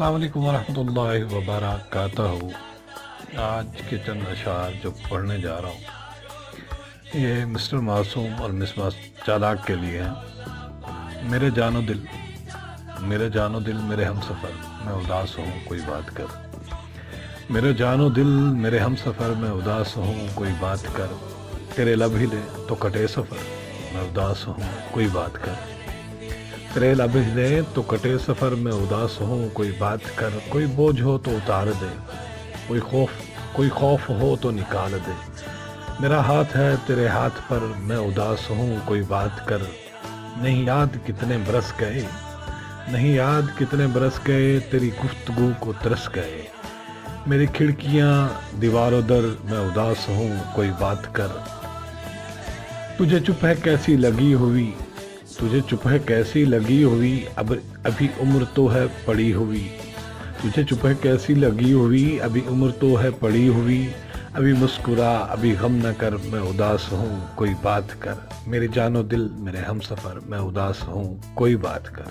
السلام علیکم ورحمۃ اللہ وبرکاتہ۔ آج کے چند اشعار جو پڑھنے جا رہا ہوں یہ مسٹر معصوم اور مس چالاک کے لیے ہیں۔ میرے جان و دل میرے ہم سفر میں اداس ہوں کوئی بات کر، میرے جان و دل میرے ہم سفر میں اداس ہوں کوئی بات کر، تیرے لب ہی لے تو کٹے سفر میں اداس ہوں کوئی بات کر، تیرے لب ہلے تو کٹے سفر میں اداس ہوں کوئی بات کر، کوئی بوجھ ہو تو اتار دے، کوئی خوف ہو تو نکال دے، میرا ہاتھ ہے تیرے ہاتھ پر میں اداس ہوں کوئی بات کر، نہیں یاد کتنے برس گئے تیری گفتگو کو ترس گئے، میری کھڑکیاں دیواروں در میں اداس ہوں کوئی بات کر، تجھے چپ ہے کیسی لگی ہوئی ابھی عمر تو ہے پڑی ہوئی، تجھے چپ ہے کیسی لگی ہوئی ابھی عمر تو ہے پڑی ہوئی، ابھی مسکرا ابھی غم نہ کر میں اداس ہوں کوئی بات کر، میری جان و دل میرے ہم سفر میں اداس ہوں کوئی بات کر۔